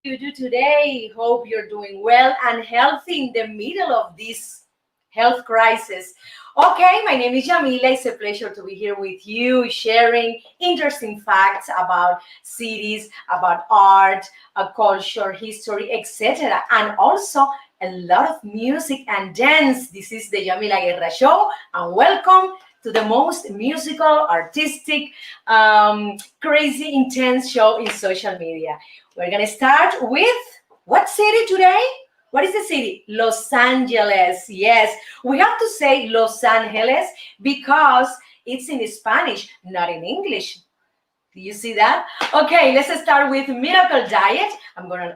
you do today? Hope you're doing well and healthy in the middle of this health crisis. Okay, my name is Yamila. It's a pleasure to be here with you, sharing interesting facts about cities, about art, culture, history, etc. And also a lot of music and dance. This is the Yamila Guerra Show, and welcome to the most musical, artistic, crazy, intense show in social media. We're gonna start with what city today? What is the city? Los Angeles. Yes, we have to say Los Angeles because it's in Spanish, not in English. Do you see that? Okay, let's start with miracle diet.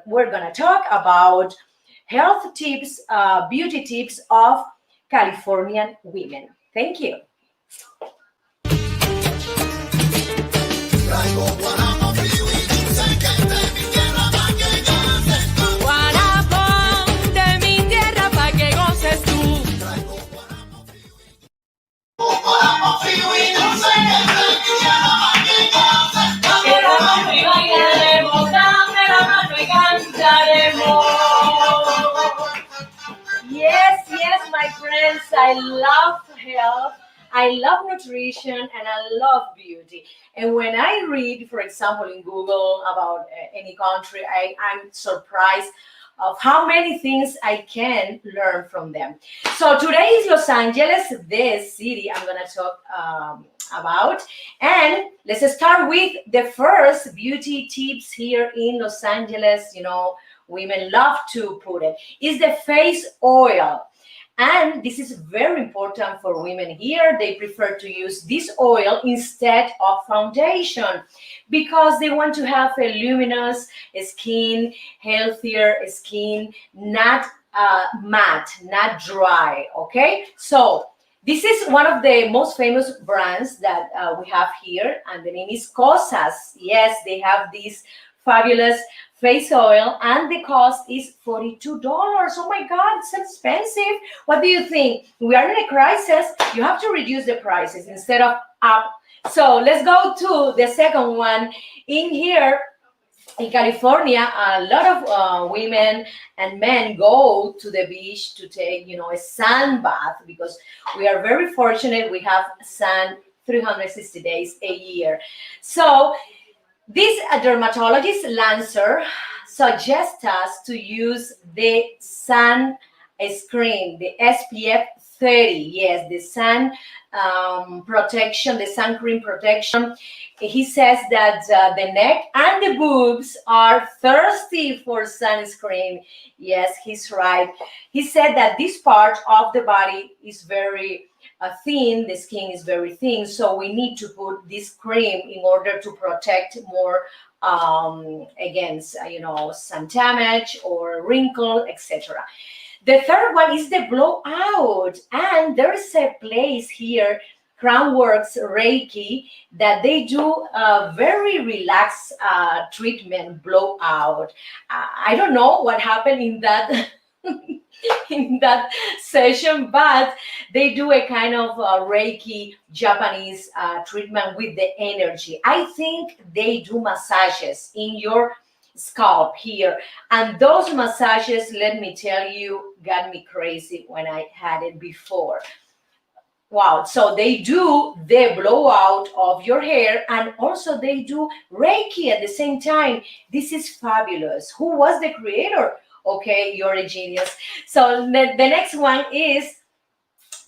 We're gonna talk about health tips, beauty tips of Californian women. Thank you. Guarapo de mi tierra pa' que goces tú. Que la mano y bailaremos, dame la mano y cantaremos. Yes, my friends, I love health, I love nutrition, and I love beauty. And when I read, for example, in Google about any country, I'm surprised of how many things I can learn from them. So today is Los Angeles, this city I'm going to talk about. And let's start with the first beauty tips here in Los Angeles. Women love to put it, is the face oil. And this is very important for women here. They prefer to use this oil instead of foundation because they want to have a luminous skin, healthier skin, not matte, not dry. Okay, so this is one of the most famous brands that we have here, and the name is Cosas. Yes, they have this fabulous face oil, and the cost is $42. Oh my God, it's expensive. What do you think? We are in a crisis. You have to reduce the prices instead of up. So let's go to the second one. In here, in California, a lot of women and men go to the beach to take, a sun bath because we are very fortunate. We have sun 360 days a year. So this dermatologist Lancer suggests us to use the sun screen, the SPF 30. Yes, the sun protection, the sun cream protection. He says that the neck and the boobs are thirsty for sunscreen. Yes, he's right. He said that this part of the body is very thin, the skin is very thin, so we need to put this cream in order to protect more against sun damage or wrinkle, etc. The third one is the blowout, and there's a place here, Crownworks Reiki, that they do a very relaxed treatment blowout. I don't know what happened in that in that session, but they do a kind of Reiki Japanese treatment with the energy. I think they do massages in your scalp here, and those massages, let me tell you, got me crazy when I had it before. Wow, so they do the blowout of your hair, and also they do Reiki at the same time. This is fabulous. Who was the creator? Okay, you're a genius. So the next one is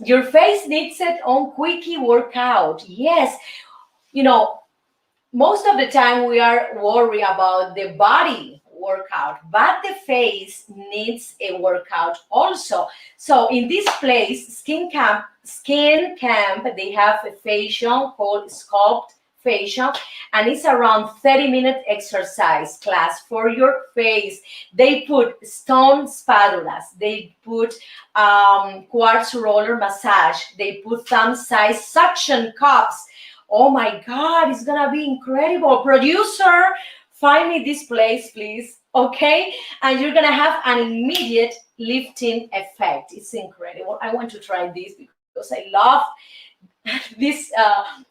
your face needs it on quickie workout. Yes, most of the time we are worried about the body workout, but the face needs a workout also. So in this place, Skin Camp, they have a facial called Sculpt Facial, and it's around 30-minute exercise class for your face. They put stone spadulas, they put quartz roller massage, they put thumb size suction cups. Oh my God, it's gonna be incredible. Producer, find me this place, please. Okay, and you're gonna have an immediate lifting effect. It's incredible. I want to try this because I love this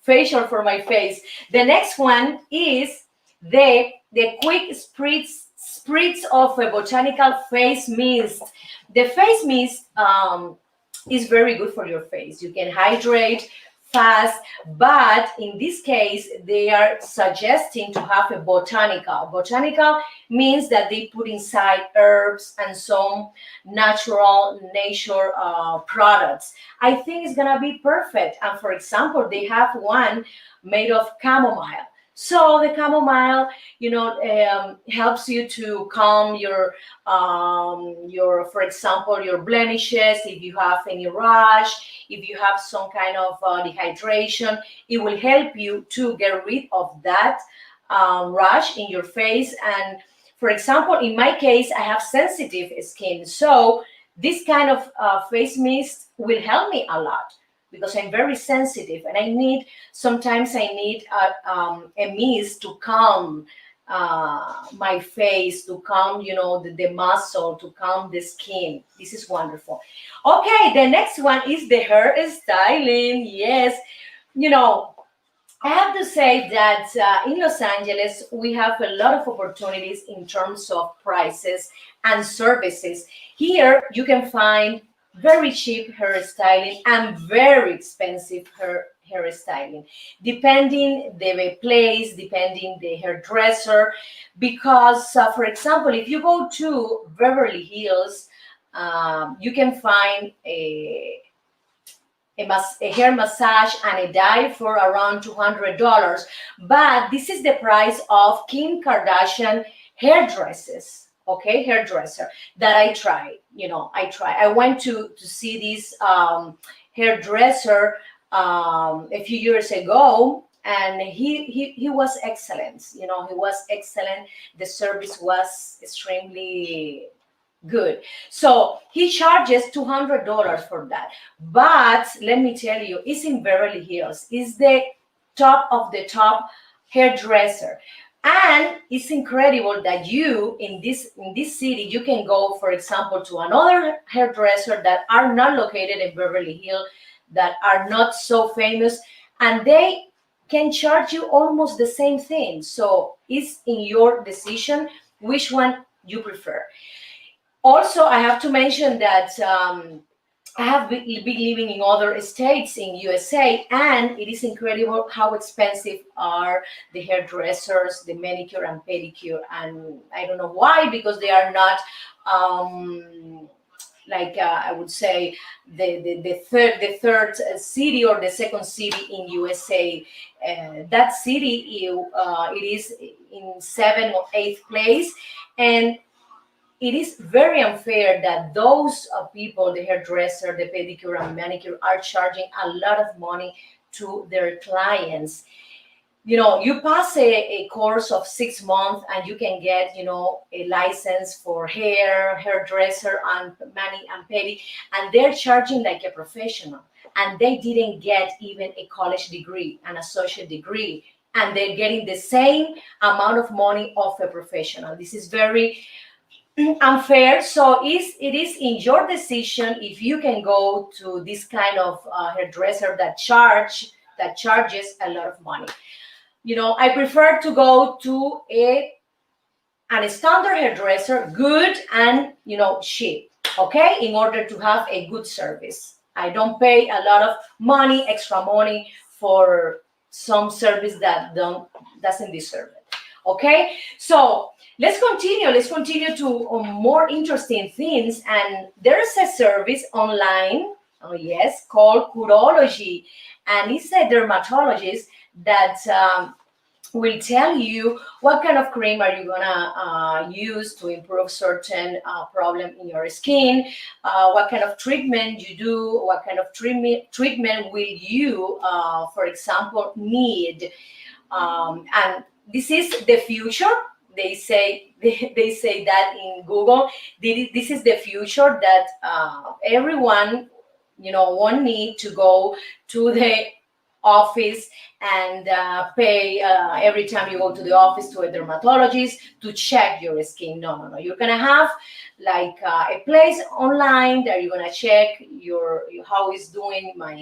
facial for my face. The next one is the quick spritz spritz of a botanical face mist. The face mist is very good for your face. You can hydrate fast, but in this case, they are suggesting to have a botanical. Botanical means that they put inside herbs and some natural nature products. I think it's gonna be perfect. And for example, they have one made of chamomile. So the chamomile, helps you to calm for example, your blemishes. If you have any rash, if you have some kind of dehydration, it will help you to get rid of that rash in your face. And for example, in my case, I have sensitive skin, so this kind of face mist will help me a lot because I'm very sensitive, and sometimes I need a mist to calm my face, to calm, the muscle, to calm the skin. This is wonderful. Okay, the next one is the hair styling. Yes, you know, I have to say that in Los Angeles, we have a lot of opportunities in terms of prices and services. Here, you can find very cheap hairstyling and very expensive hairstyling, depending the place, depending the hairdresser. Because, for example, if you go to Beverly Hills, you can find a hair massage and a dye for around $200. But this is the price of Kim Kardashian hairdresses. Okay, hairdresser that I tried. I went to see this hairdresser a few years ago, and he was excellent. He was excellent. The service was extremely good. So he charges $200 for that. But let me tell you, it's in Beverly Hills. It's the top of the top hairdresser. And it's incredible that in this city, you can go, for example, to another hairdresser that are not located in Beverly Hills, that are not so famous, and they can charge you almost the same thing. So it's in your decision which one you prefer. Also, I have to mention that I have been living in other states in USA, and it is incredible how expensive are the hairdressers, the manicure and pedicure. And I don't know why, because they are not I would say the third city or the second city in USA. That city it is in 7th or 8th place, and it is very unfair that those people, the hairdresser, the pedicure and manicure, are charging a lot of money to their clients. You pass a course of 6 months and you can get, a license for hairdresser and mani and pedi, and they're charging like a professional. And they didn't get even a college degree, an associate degree, and they're getting the same amount of money of a professional. This is very unfair. So it is in your decision if you can go to this kind of hairdresser that charges a lot of money. I prefer to go to a standard hairdresser, good and cheap. Okay, in order to have a good service. I don't pay a lot of money, extra money for some service that doesn't deserve it. Okay, so let's continue to more interesting things. And there's a service online, oh yes, called Curology, and it's a dermatologist that will tell you what kind of cream are you gonna use to improve certain problem in your skin, what kind of treatment you do, what kind of treatment will you, for example, need. And this is the future. They say that in Google. This is the future that everyone won't need to go to the office and pay every time you go to the office to a dermatologist to check your skin. No, no, no. You're gonna have like a place online that you're gonna check your how is doing my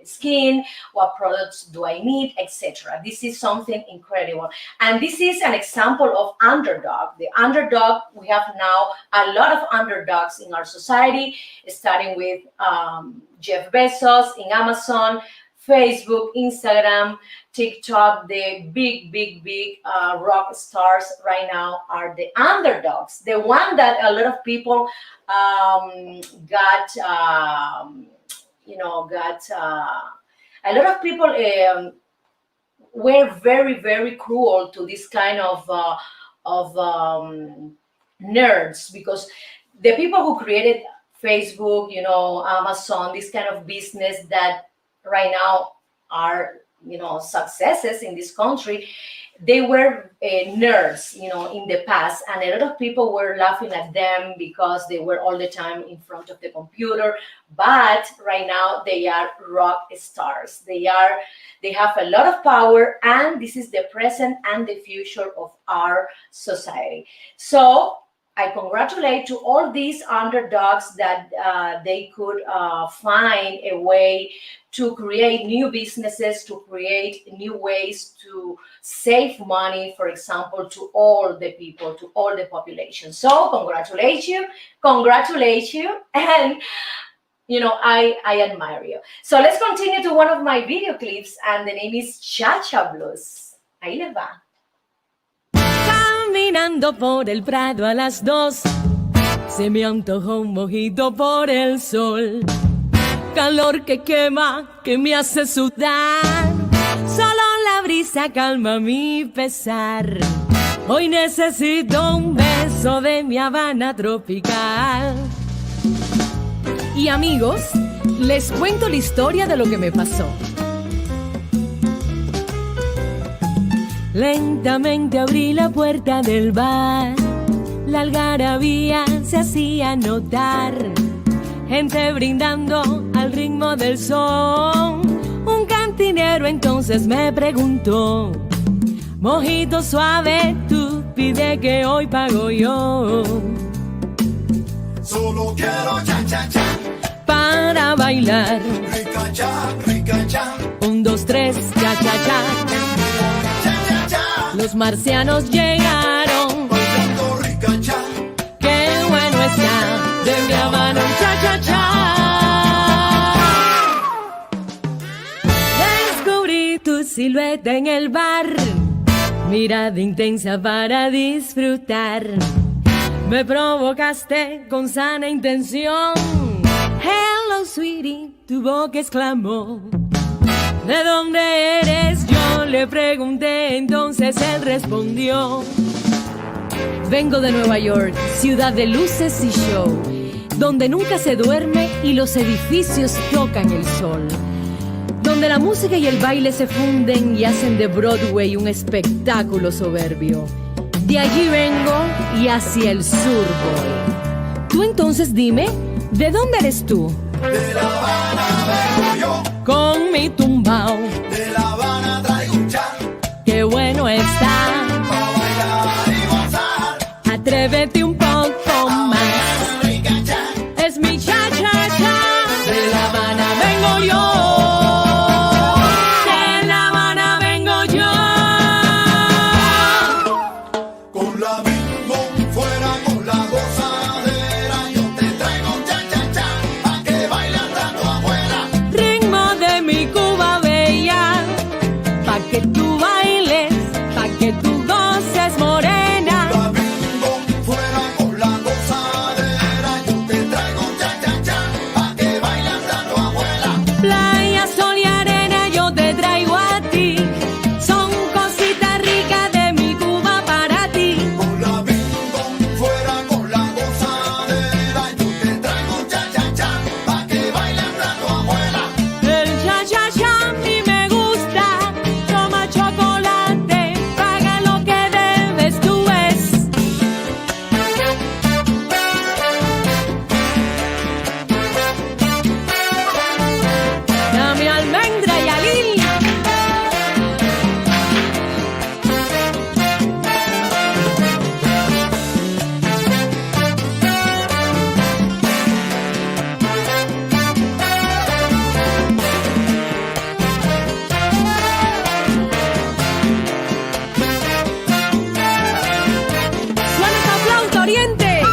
skin, what products do I need, etc. This is something incredible, and this is an example of underdog. The underdog, we have now a lot of underdogs in our society, starting with Jeff Bezos in Amazon, Facebook, Instagram, TikTok. The big rock stars right now are the underdogs. The one that a lot of people got, a lot of people were very cruel to this kind of nerds, because the people who created Facebook, Amazon, this kind of business that right now are successes in this country, they were nerds in the past, and a lot of people were laughing at them because they were all the time in front of the computer. But right now they are rock stars. They have a lot of power, and this is the present and the future of our society. So I congratulate to all these underdogs that they could find a way to create new businesses, to create new ways to save money, for example, to all the people, to all the population. So congratulate you, and I admire you. So let's continue to one of my video clips, and the name is Cha-Cha Blues. Ahí les va. Caminando por el Prado a las 2, se me antojó un mojito por el sol. Calor que quema, que me hace sudar. Solo la brisa calma mi pesar. Hoy necesito un beso de mi Habana tropical. Y amigos, les cuento la historia de lo que me pasó. Lentamente abrí la puerta del bar, la algarabía se hacía notar, gente brindando al ritmo del son. Un cantinero entonces me preguntó: mojito suave, tú pide que hoy pago yo. Solo quiero cha-cha-cha para bailar. Rica-cha. 1, 2, 3, cha-cha-cha. Los marcianos llegaron, bailando rica-cha. Qué bueno está de mi Habana un cha-cha-cha. Descubrí tu silueta en el bar, mirada intensa para disfrutar. Me provocaste con sana intención. Hello, sweetie, tu boca exclamó. ¿De dónde eres? Yo le pregunté, entonces él respondió: vengo de Nueva York, ciudad de luces y show, donde nunca se duerme y los edificios tocan el sol, donde la música y el baile se funden y hacen de Broadway un espectáculo soberbio. De allí vengo y hacia el sur voy. Tú entonces dime, ¿de dónde eres tú? De La Habana vengo yo, Con mi tumbao, de La Habana traigo un cha, qué bueno está. pa' bailar y gozar. Atrévete un poco más. Rica-cha. Es mi cha-cha-cha. De La Habana vengo yo. De La Habana vengo yo. Con la bingo fuera con la gozadera, yo te traigo un cha-cha-cha, pa' que baile al rato afuera. Ritmo de mi Cuba bella, pa' que tú bailes, pa' que tú goces morena. La bingo fuera con la Oriente.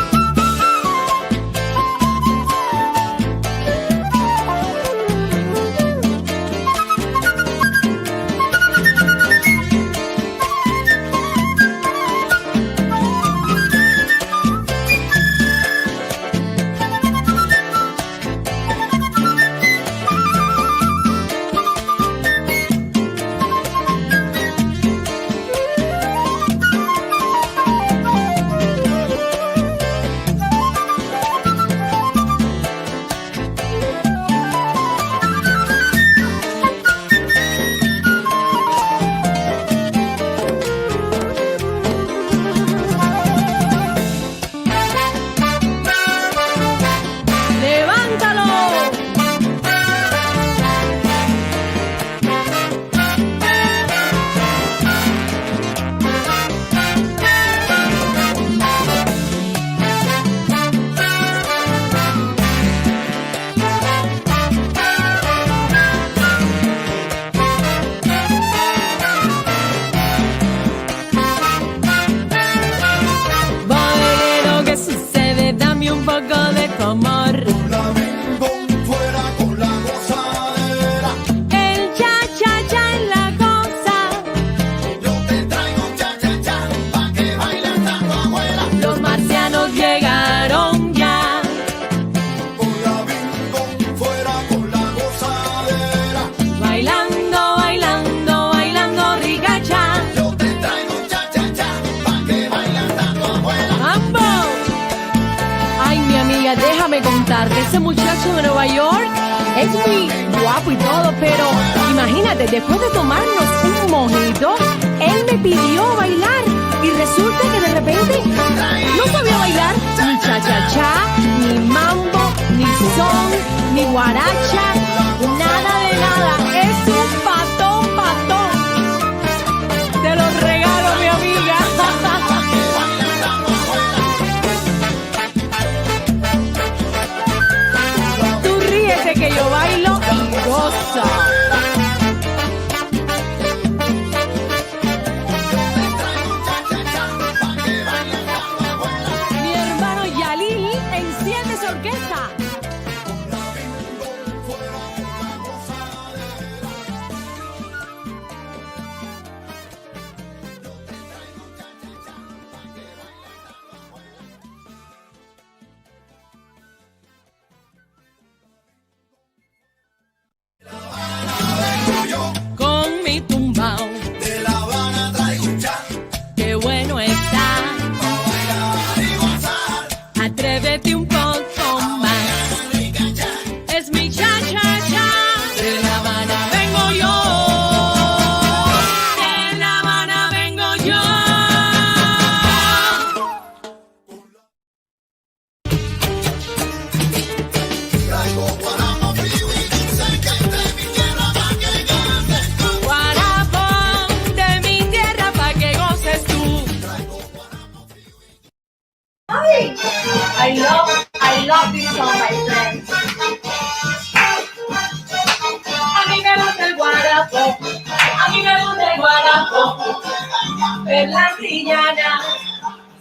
Déjame contarte, ese muchacho de Nueva York es muy guapo y todo, pero imagínate, después de tomarnos un mojito, él me pidió bailar y resulta que de repente no sabía bailar ni cha-cha-cha, ni mambo, ni son, ni guaracha, nada de nada. Es un patón. Te lo regalo, mi amiga. Que yo bailo y gozo. Mi hermano Yalil enciende su orquesta. De La Habana traigo un chat. Qué bueno está. Pa' bailar y gozar. Atrévete un poco más. Es mi cha-cha-cha. De La Habana vengo yo. De La Habana vengo yo. Traigo guaramo frío y dulce que es de mi tierra pa' que goces tú. Guarapo de mi tierra pa' que goces tú. I love this song, my friends. A mí me gusta el guarapo, a mí me gusta el guarapo, es la antillana.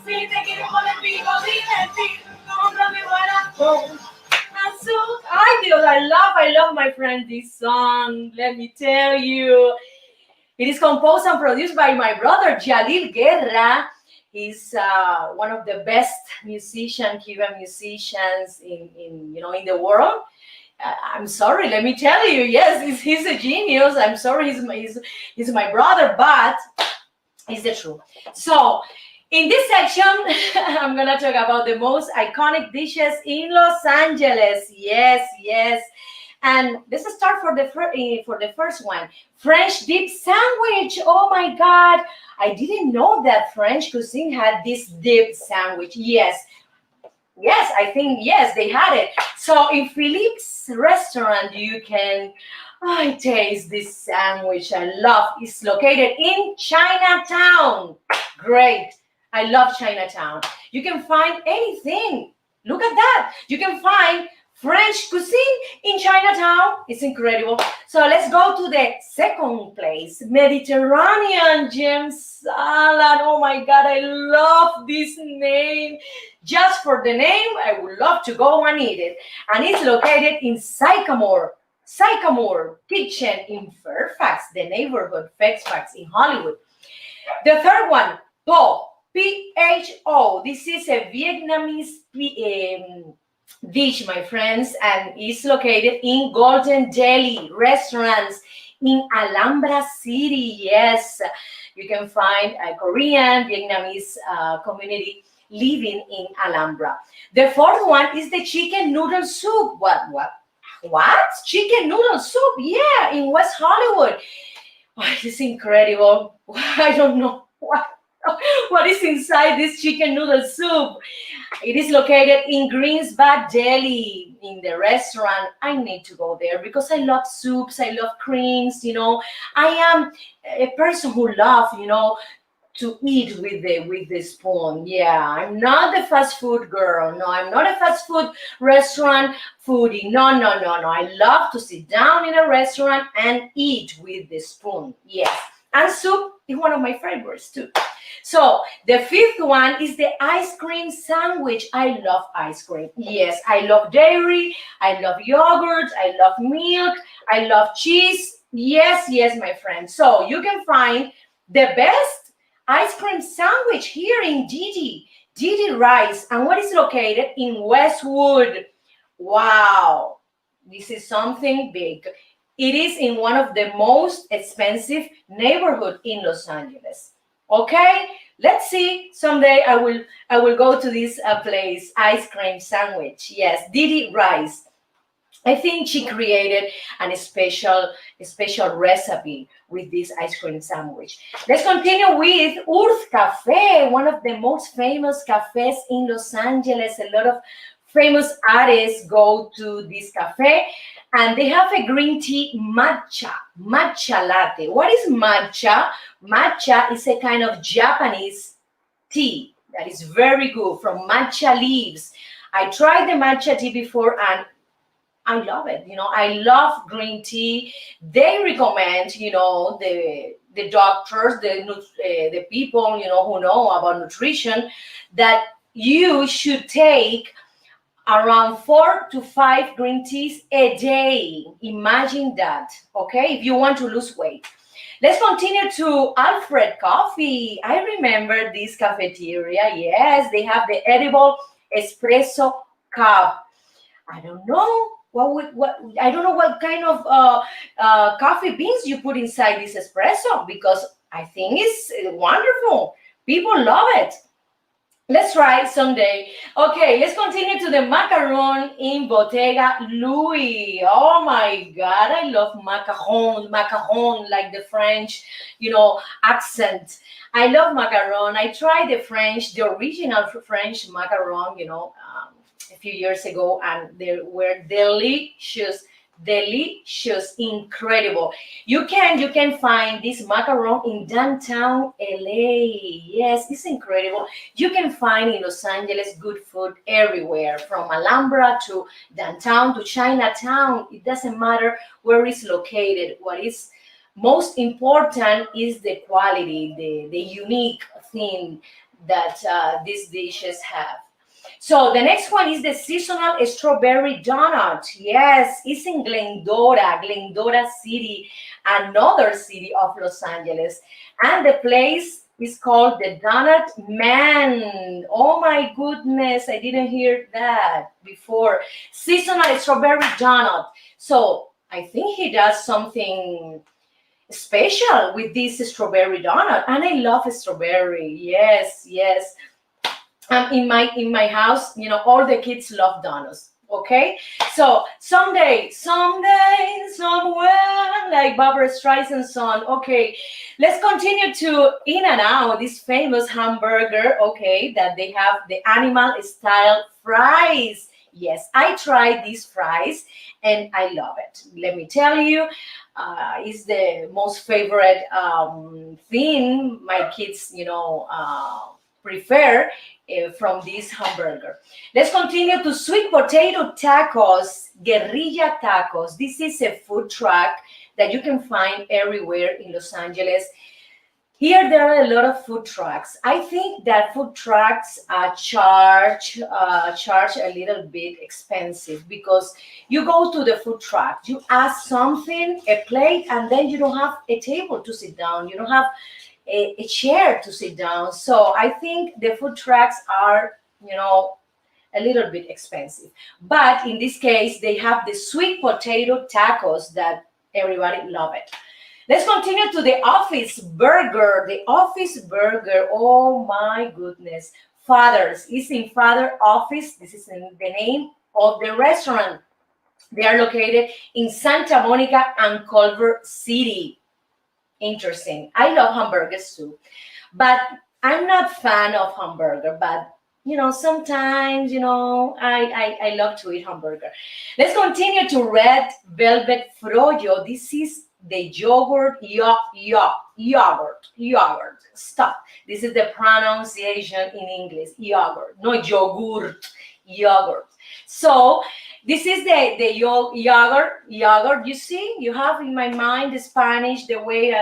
Si te quieres poner pico, divertir, cómprame guarapo. Azul. Ay, Dios, I love, my friend, this song. Let me tell you. It is composed and produced by my brother, Yamila Guerra. He's one of the best Cuban musicians in the world. I'm sorry, let me tell you, yes, he's a genius. I'm sorry, he's my brother, but it's the truth. So, in this section, I'm gonna talk about the most iconic dishes in Los Angeles. Yes. And let's start for the first one, French dip sandwich. Oh my God, I didn't know that French cuisine had this dip sandwich. Yes, I think yes, they had it. So in Philippe's restaurant, you can taste this sandwich. I love. It's located in Chinatown. Great. I love Chinatown. You can find anything. Look at that. You can find French cuisine in Chinatown. It's incredible. So let's go to the second place, Mediterranean gem salad. Oh my God, I love this name. Just for the name, I would love to go and eat it. And it's located in Sycamore Kitchen in Fairfax, the neighborhood Fairfax in Hollywood. The third one, Po, Pho. This is a Vietnamese dish, my friends, and is located in Golden Delhi restaurants in Alhambra City. Yes, you can find a Korean, Vietnamese community living in Alhambra. The fourth one is the chicken noodle soup. What? Chicken noodle soup? Yeah, in West Hollywood. Oh, it's incredible. I don't know what is inside this chicken noodle soup. It is located in Greensboro, Delhi, in the restaurant. I need to go there because I love soups, I love creams, I am a person who loves, to eat with the spoon. Yeah, I'm not the fast food girl. No, I'm not a fast food restaurant foodie. No. I love to sit down in a restaurant and eat with the spoon. Yes. And soup is one of my favorites too. So the fifth one is the ice cream sandwich. I love ice cream. Yes, I love dairy. I love yogurt. I love milk. I love cheese. Yes, my friend. So you can find the best ice cream sandwich here in Didi Rice. And what is located in Westwood? Wow, this is something big. It is in one of the most expensive neighborhood in Los Angeles. Okay, let's see. Someday I will go to this place, ice cream sandwich. Yes, Didi Rice. I think she created a special recipe with this ice cream sandwich. Let's continue with Urth Cafe, one of the most famous cafes in Los Angeles. A lot of famous artists go to this cafe, and they have a green tea matcha latte. What is matcha? Matcha is a kind of Japanese tea that is very good from matcha leaves. I tried the matcha tea before and I love it. I love green tea. They recommend, the doctors, the people, who know about nutrition, that you should take around 4 to 5 green teas a day. Imagine that, okay? If you want to lose weight. Let's continue to Alfred Coffee. I remember this cafeteria. Yes, they have the edible espresso cup. I don't know I don't know what kind of coffee beans you put inside this espresso, because I think it's wonderful. People love it. Let's try it someday. Okay, let's continue to the macaron in Bottega Louis. Oh my God, I love macaron, like the French, accent. I love macaron. I tried the original French macaron, a few years ago, and they were delicious, incredible. You can find this macaron in downtown LA. Yes, it's incredible. You can find in Los Angeles good food everywhere, from Alhambra to downtown to Chinatown. It doesn't matter where it's located. What is most important is the quality, the unique thing that these dishes have. So the next one is the seasonal strawberry donut. Yes, it's in Glendora City, another city of Los Angeles. And the place is called the Donut Man. Oh my goodness, I didn't hear that before. Seasonal strawberry donut. So I think he does something special with this strawberry donut. And I love strawberry. Yes. In my house, all the kids love donuts. Okay, so someday, somewhere, like Barbara Streisand's song. Okay, let's continue to In-N-Out, this famous hamburger. Okay, that they have the animal style fries. Yes, I tried these fries and I love it. Let me tell you, it's the most favorite thing my kids, prefer from this hamburger. Let's continue to sweet potato tacos, guerrilla tacos. This is a food truck that you can find everywhere in Los Angeles. Here there are a lot of food trucks. I think that food trucks charge a little bit expensive because you go to the food truck, you ask something, a plate, and then you don't have a table to sit down. You don't have a chair to sit down. So I think the food trucks are, a little bit expensive. But in this case, they have the sweet potato tacos that everybody love it. Let's continue to the office burger. The office burger, oh my goodness. Father's is in Father Office. This is the name of the restaurant. They are located in Santa Monica and Culver City. Interesting. I love hamburgers too, but I'm not a fan of hamburger, but sometimes, I love to eat hamburger. Let's continue to Red Velvet Froyo. This is the yogurt. Stop. This is the pronunciation in English. Yogurt, no yogurt, yogurt. So this is the yogurt. You see, you have in my mind the Spanish, the way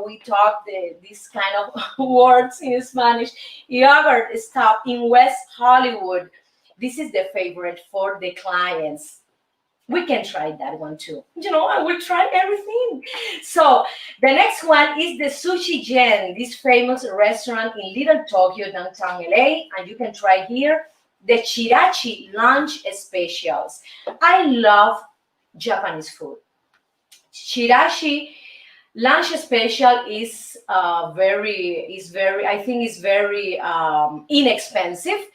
we talk this kind of words in Spanish. Yogurt stop in West Hollywood. This is the favorite for the clients. We can try that one too. I will try everything. So the next one is the Sushi Gen, this famous restaurant in Little Tokyo, downtown LA, and you can try here the Chirachi lunch specials. I love Japanese food. Chirachi lunch special is very inexpensive.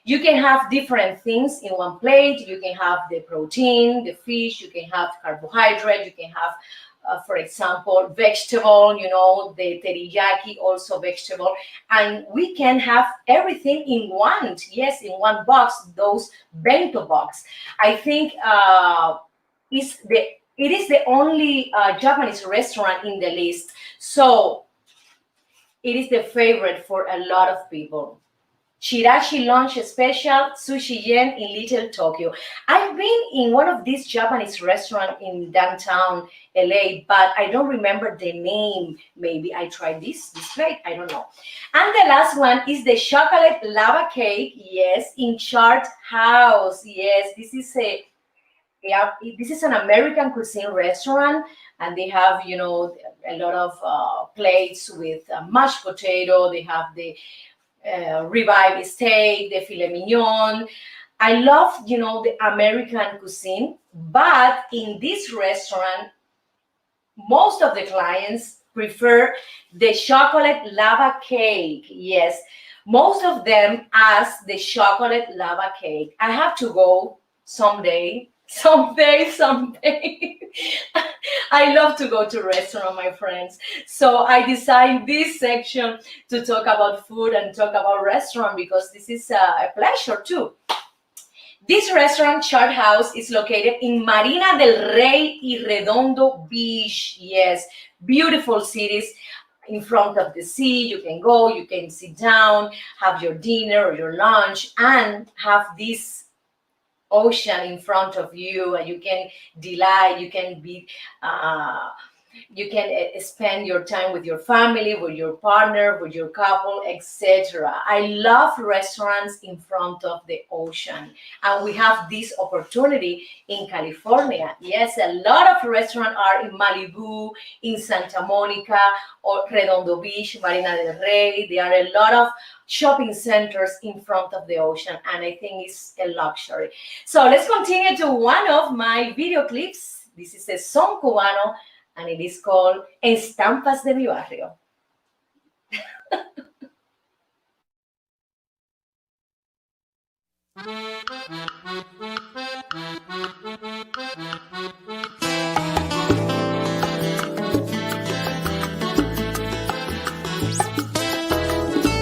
You can have different things in one plate. You can have the protein, the fish, you can have carbohydrate, you can have, for example, vegetable, the teriyaki, also vegetable. And we can have everything in one, in one box, those bento box. I think it is the only Japanese restaurant in the list. So it is the favorite for a lot of people. Chirachi lunch special, Sushi Gen in Little Tokyo. I've been in one of these Japanese restaurants in downtown LA, but I don't remember the name. Maybe I tried this plate, I don't know. And the last one is the chocolate lava cake, yes, in Chart House. Yes, this is an American cuisine restaurant, and they have, a lot of plates with mashed potato. They have the ribeye steak, the filet mignon. I love, the American cuisine, but in this restaurant, most of the clients prefer the chocolate lava cake. Yes, most of them ask the chocolate lava cake. I have to go someday. I love to go to restaurant, my friends. So I designed this section to talk about food and talk about restaurant because this is a pleasure too. This restaurant, Chart House, is located in Marina del Rey y Redondo Beach. Yes, beautiful cities in front of the sea. You can go, you can sit down, have your dinner or your lunch, and have this ocean in front of you, and you can delight, you can be you can spend your time with your family, with your partner, with your couple, etc. I love restaurants in front of the ocean, and we have this opportunity in California. Yes, a lot of restaurants are in Malibu, in Santa Monica, or Redondo Beach, Marina del Rey. There are a lot of shopping centers in front of the ocean, and I think it's a luxury. So let's continue to one of my video clips. This is a son cubano, and it is called Estampas de mi Barrio.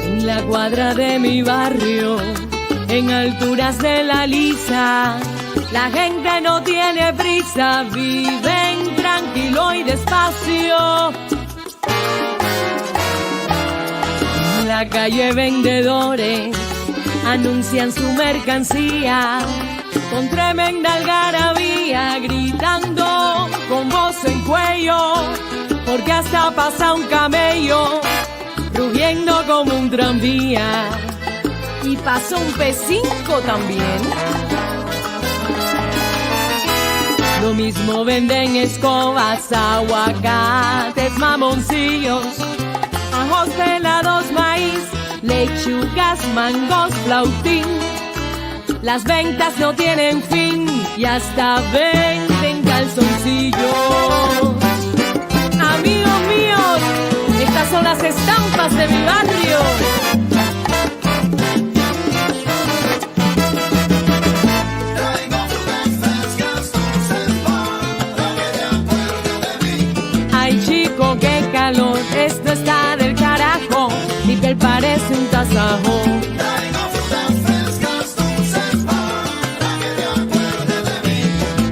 En la cuadra de mi barrio, en alturas de la Lisa, la gente no tiene prisa, viven tranquilo y despacio. la calle vendedores anuncian su mercancía con tremenda algarabía, gritando con voz en cuello, porque hasta pasa un camello rugiendo como un tranvía, y pasó un P5 también. Lo mismo venden escobas, aguacates, mamoncillos, ajos pelados, maíz, lechugas, mangos, flautín. Las ventas no tienen fin y hasta venden calzoncillos. Amigos míos, estas son las estampas de mi barrio. Ay chico, qué calor, esto está del carajo, mi piel parece un tasajo.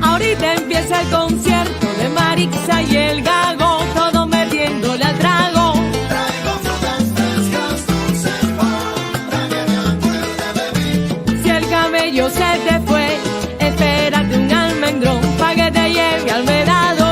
Ahorita empieza el concierto de Marixa y el Gago, todo metiéndole al trago. Si el camello se te fue, espérate un almendrón pa' que te lleve al vedado.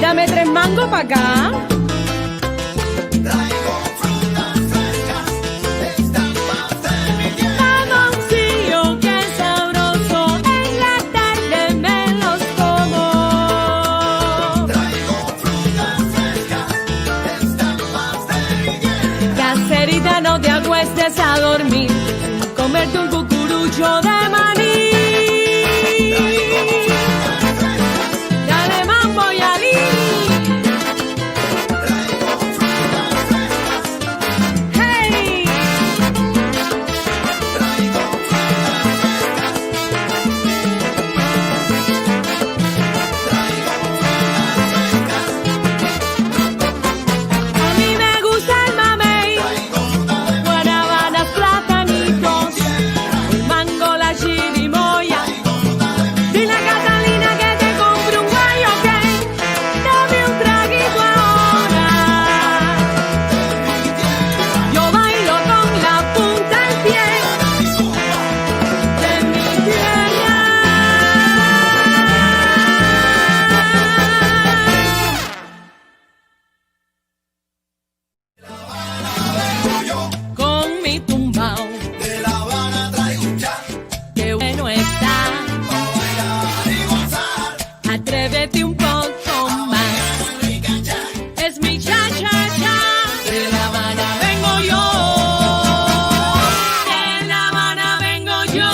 Dame 3 mangos pa' acá. Traigo frutas frescas, estampas de mi piel. Mamoncillo, qué sabroso, en la tarde me los como. Traigo frutas frescas, estampas de mi piel. Caserita, no te acuestes a dormir sin comerte un cucurucho de maní. Dale mambo y alí. Atrévete un poco más. Es mi cha-cha-cha. De La Habana vengo yo. De La Habana vengo yo.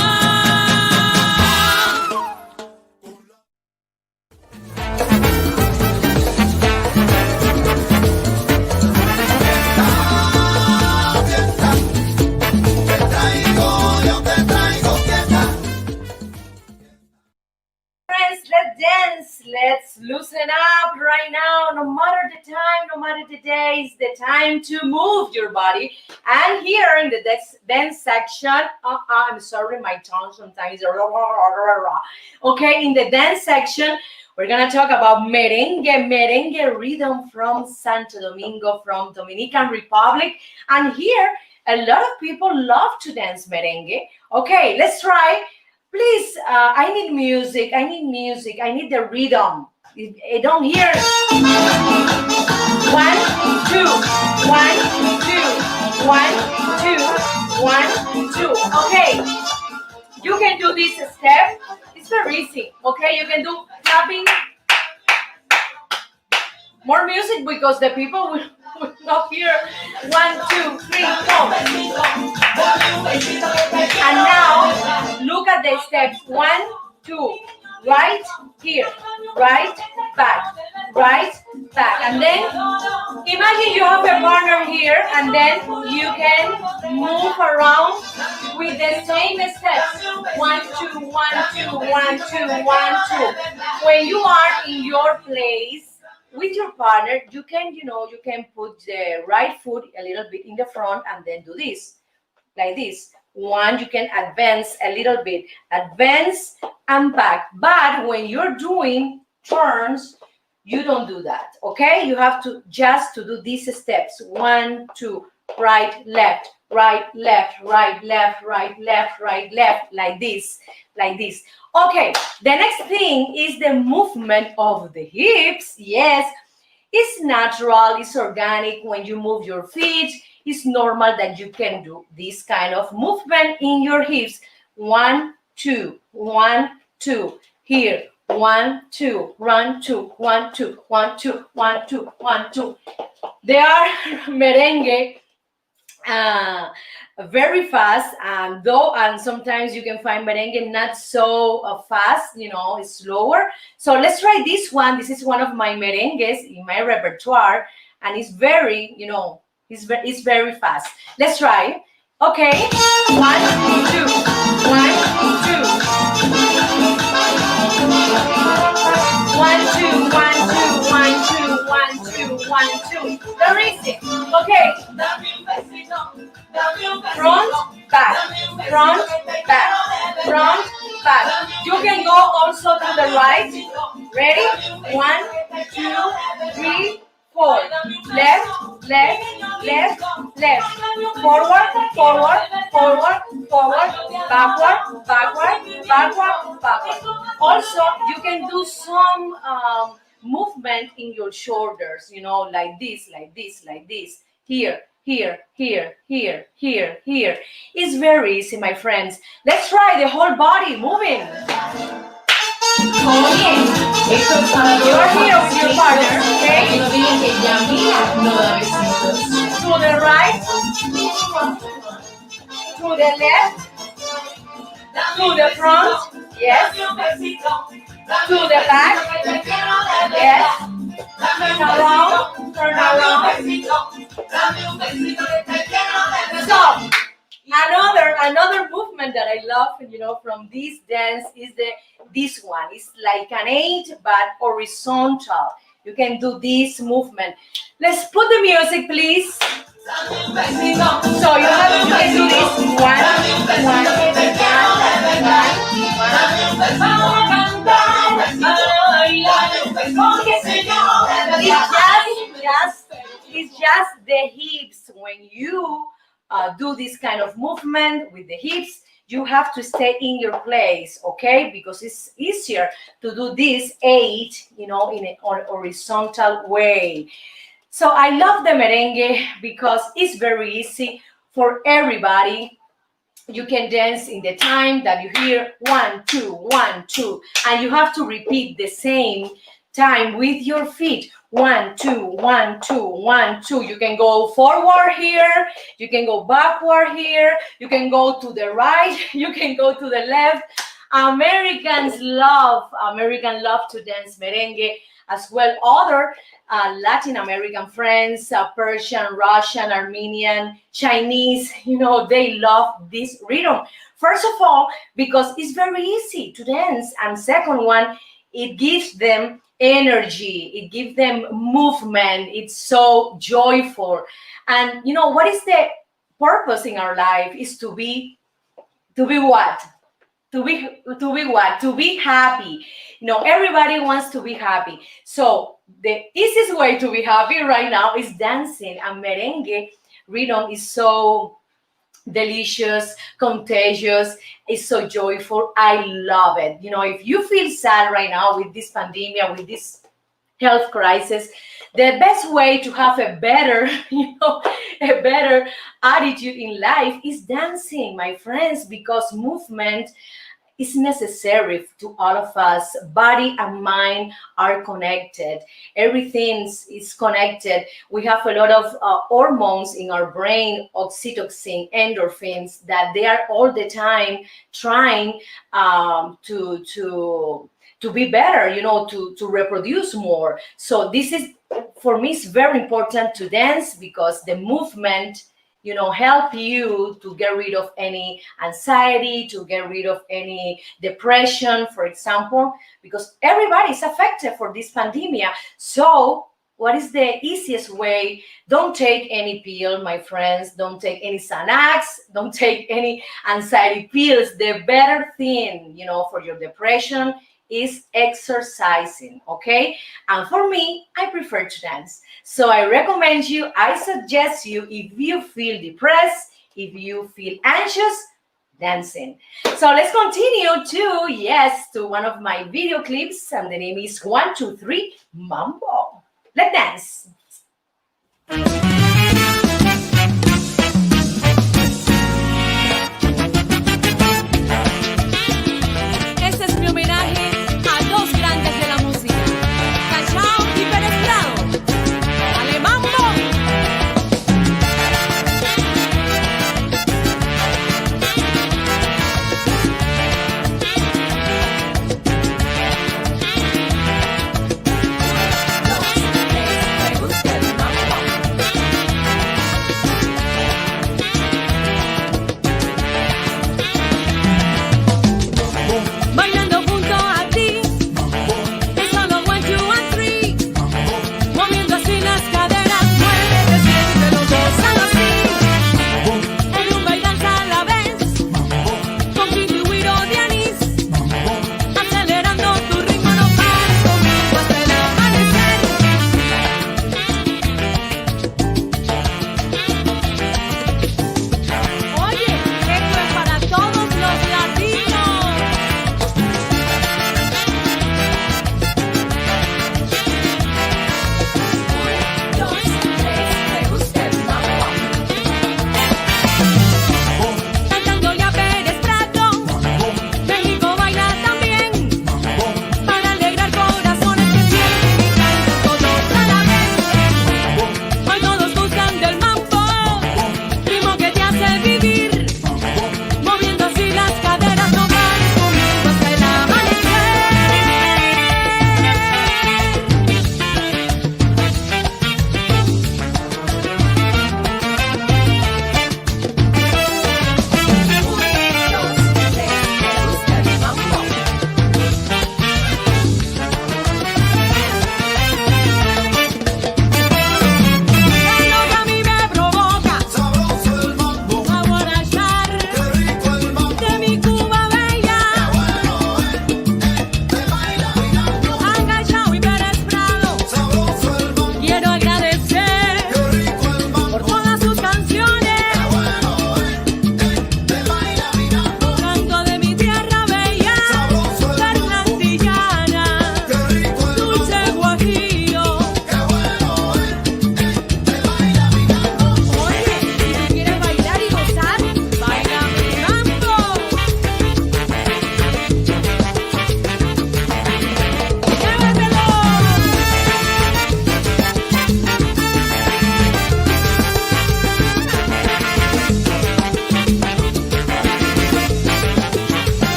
Let's loosen up right now. No matter the time, no matter the day, it's the time to move your body. And here in the dance section, I'm sorry, my tongue sometimes is okay. In the dance section, we're gonna talk about merengue rhythm from Santo Domingo, from Dominican Republic. And here, a lot of people love to dance merengue. Okay, let's try. Please, I need music. I need the rhythm. I don't hear. 1, 2, 1, 2, 1, 2, 1, 2. Okay, you can do this step. It's very easy. Okay, you can do clapping. More music because the people will not hear. 1, 2, 3, 4. And now, look at the steps. 1, 2, right, here, right, back, right, back. And then, imagine you have a partner here, and then you can move around with the same steps. 1, 2, 1, 2, 1, 2, 1, 2. When you are in your place with your partner, you can, you can put the right foot a little bit in the front and then do this, like this. One, you can advance a little bit, advance and back. But when you're doing turns, you don't do that, okay? You have to just to do these steps. 1, 2, right, left, right, left, right, left, right, left, right, left, like this, like this. Okay, the next thing is the movement of the hips. Yes, it's natural, it's organic when you move your feet. It's normal that you can do this kind of movement in your hips. 1, 2, 1, 2. Here, 1, 2, 1, 2, 1, 2, 1, 2, 1, 2, 1, 2. They are merengue, very fast, and sometimes you can find merengue not so fast, it's slower. So let's try this one. This is one of my merengues in my repertoire, and it's very, it's very fast. Let's try. Okay. 1, 2, 1, 2. 1, 2, 1, 2, 1, 2, 1, 2, 1, 2. Very easy. Okay. Front, back, front, back, front, back. You can go also to the right. Ready? 1, 2, 3, 4. Left, left, left, left. Forward, forward, forward, forward. Backward, backward, backward, backward. Also, you can do some movement in your shoulders, like this, like this, like this. Here, here, here, here, here, here. It's very easy, my friends. Let's try the whole body moving. Oh, yes. You're here with your partner, okay? To the right, to the left, to the front, yes. To the back, yes. Turn around, turn around. So, another movement that I love, from this dance is this one. It's like an 8 but horizontal. You can do this movement. Let's put the music, please. So you can do this. 1, 1. It's just the hips. When you do this kind of movement with the hips, you have to stay in your place, okay? Because it's easier to do this 8, in a horizontal way. So I love the merengue because it's very easy for everybody. You can dance in the time that you hear 1, 2, 1, 2, and you have to repeat the same time with your feet. 1, 2, 1, 2, 1, 2. You can go forward here. You can go backward here. You can go to the right. You can go to the left. Americans love to dance merengue as well. Other Latin American friends, Persian, Russian, Armenian, Chinese, they love this rhythm. First of all, because it's very easy to dance. And second one, it gives them energy, it gives them movement. It's so joyful. And what is the purpose in our life is to be what? To be what? To be happy. Everybody wants to be happy. So the easiest way to be happy right now is dancing. And merengue rhythm is so delicious, contagious, it's so joyful. I love it. If you feel sad right now with this pandemic, with this health crisis, the best way to have a better, a better attitude in life is dancing, my friends, because movement is necessary to all of us. Body and mind are connected. Everything is connected. We have a lot of hormones in our brain, oxytocin, endorphins, that they are all the time trying to be better, to reproduce more. So this is, for me, it's very important to dance, because the movement, help you to get rid of any anxiety, to get rid of any depression, for example, because everybody is affected for this pandemic. So what is the easiest way? Don't take any pill, my friends. Don't take any Xanax. Don't take any anxiety pills. The better thing, for your depression is exercising, okay? And for me, I prefer to dance. So I recommend you, I suggest you, if you feel depressed, if you feel anxious, dancing. So let's continue to one of my video clips, and the name is 1, 2, 3 Mambo. Let's dance. Este es mi homenaje a dos grandes de la música, Cachao y Pérez Prado. ¡Ale, mambo! Me gusta el mambo.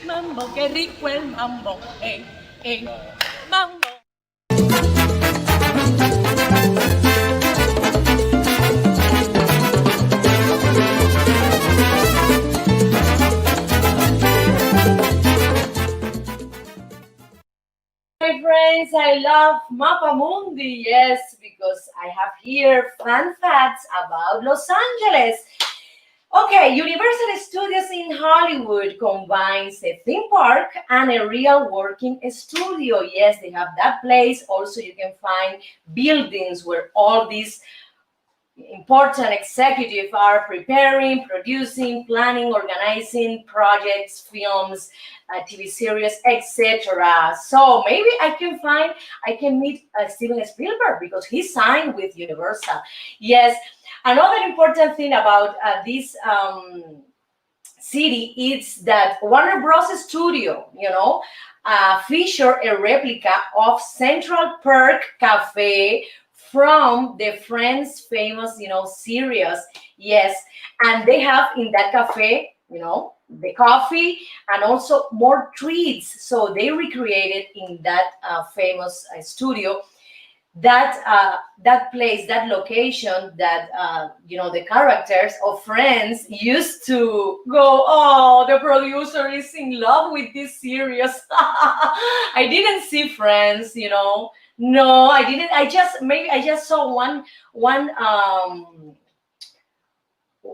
Mambo, qué rico el mambo, mambo. My friends, I love Mapamundi, yes, because I have here fun facts about Los Angeles. Okay, Universal Studios in Hollywood combines a theme park and a real working studio. Yes, they have that place. Also, you can find buildings where all these important executives are preparing, producing, planning, organizing projects, films, TV series, etc. So maybe I can meet Steven Spielberg because he signed with Universal. Yes, another important thing about this city is that Warner Bros. Studio, feature a replica of Central Park Cafe from the Friends famous, series. Yes, and they have in that cafe, the coffee and also more treats. So they recreated in that famous studio that place, that location that the characters of Friends used to go. Oh, the producer is in love with this series. I didn't see Friends, no, I didn't. I just saw one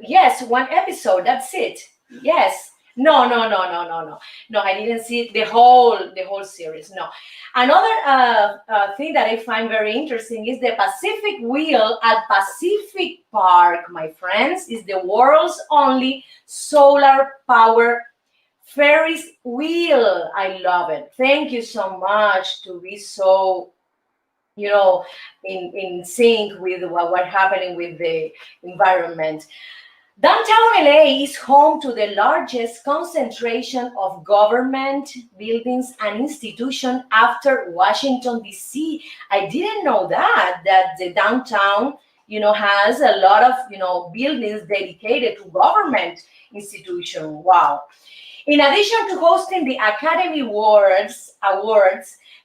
yes, one episode. That's it. Yes. No. I didn't see the whole series. No. Another thing that I find very interesting is the Pacific Wheel at Pacific Park, my friends, is the world's only solar power Ferris wheel. I love it. Thank you so much to be so in sync with what happening with the environment. Downtown LA is home to the largest concentration of government buildings and institutions after Washington, D.C. I didn't know that the downtown, has a lot of, buildings dedicated to government institutions. Wow. In addition to hosting the Academy Awards,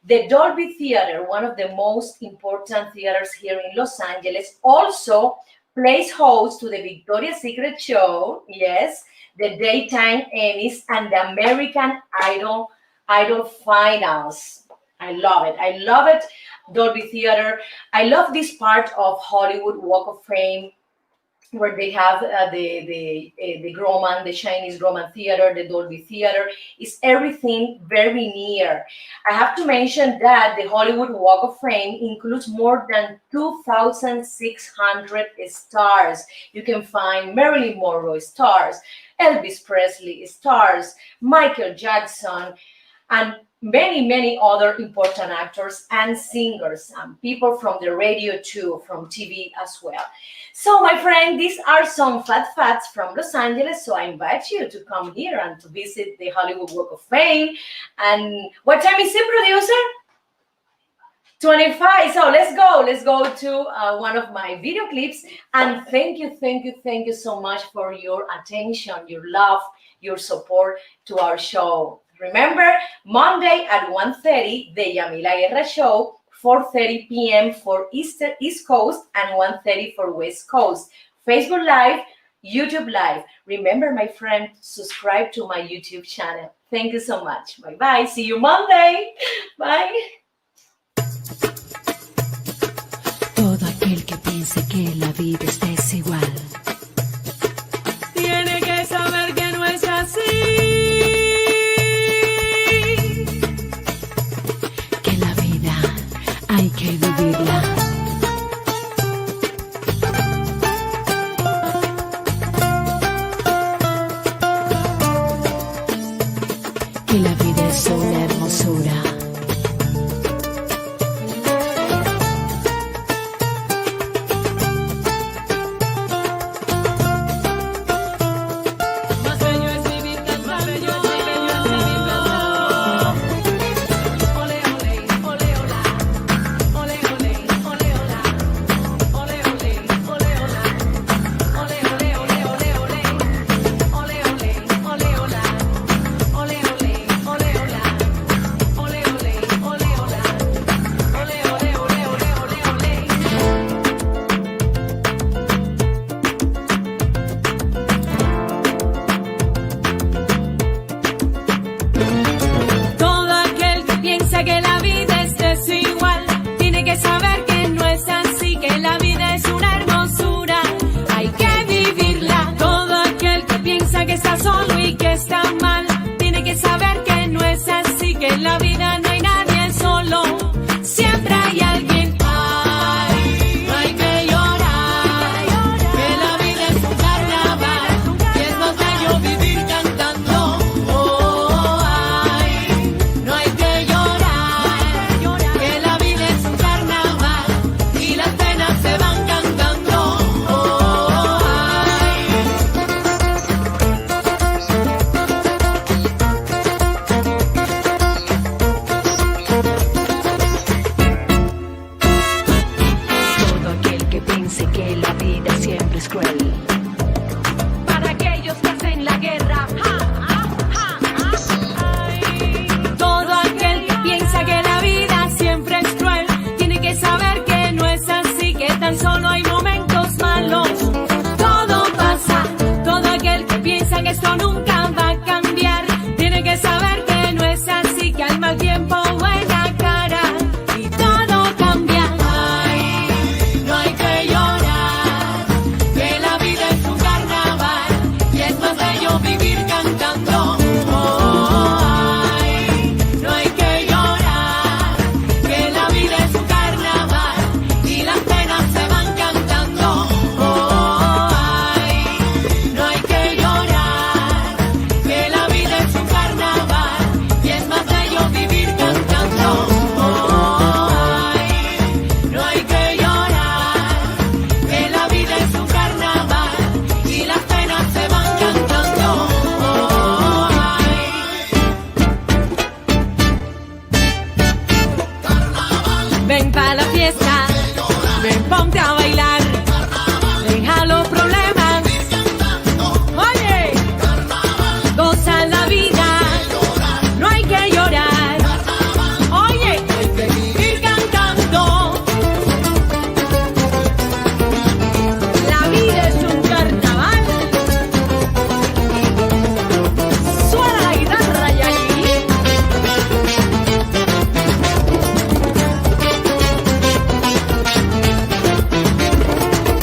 the Dolby Theater, one of the most important theaters here in Los Angeles, also plays host to the Victoria's Secret show, yes, the Daytime Emmys, and the American Idol Finals. I love it. Dolby Theater. I love this part of Hollywood Walk of Fame, where they have the Grauman, the Chinese Grauman Theater, the Dolby Theater. Is everything very near. I have to mention that the Hollywood Walk of Fame includes more than 2,600 stars. You can find Marilyn Monroe stars, Elvis Presley stars, Michael Jackson, and many other important actors and singers, and people from the radio too, from TV as well. So my friend, these are some fat facts from Los Angeles. So I invite you to come here and to visit the Hollywood Walk of Fame. And what time is it, producer? 25. So let's go to one of my video clips. And thank you so much for your attention, your love, your support to our show. Remember, Monday at 1:30, the Yamila Guerra Show, 4:30 p.m. for East Coast and 1:30 for West Coast. Facebook Live, YouTube Live. Remember, my friend, subscribe to my YouTube channel. Thank you so much. Bye-bye. See you Monday. Bye. Todo aquel que piense que la vida es desigual tiene que saber que no es así. Que la vida hay que vivirla. Que la vida es una hermosura. Ole, ole. eso nunca va a cambiar. Tiene que saber que no es así, que al mal tiempo buena cara y todo cambia. Ay, no hay que llorar, que la vida es un carnaval y es más bello vivir cantando. Ay, no hay que llorar, que la vida es un carnaval y las penas se van cantando. Ay, no hay que llorar, que la vida es un carnaval y es más bello vivir cantando. Ay, no hay que llorar, que la vida es un carnaval y las penas se van cantando. Ven pa' la fiesta, ven ponte a bailar, deja los problemas, oye, goza la vida, no hay que llorar, oye, hay que vivir cantando. La vida es un carnaval, suena la guitarra y ahí.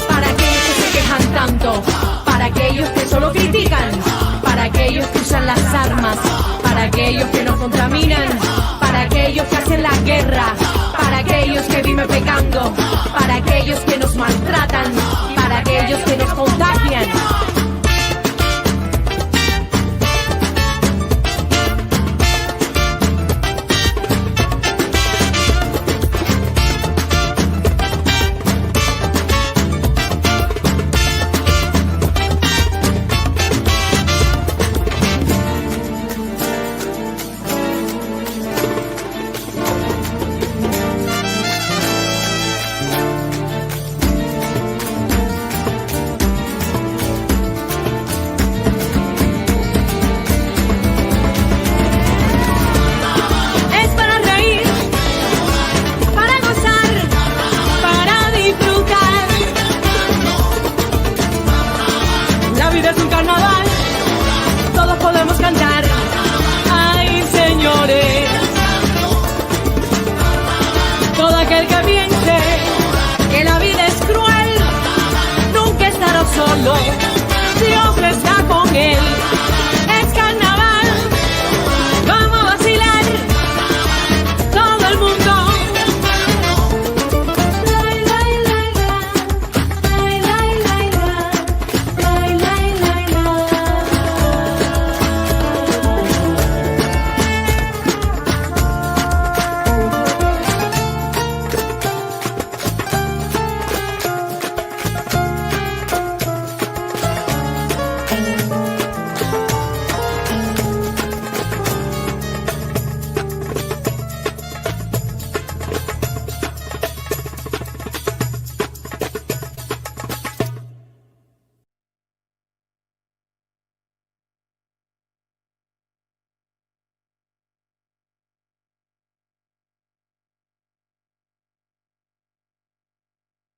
Para aquellos que se quejan tanto, para aquellos que solo critican, para aquellos que usan las armas, para aquellos que no contaminan, para aquellos que hacen la guerra,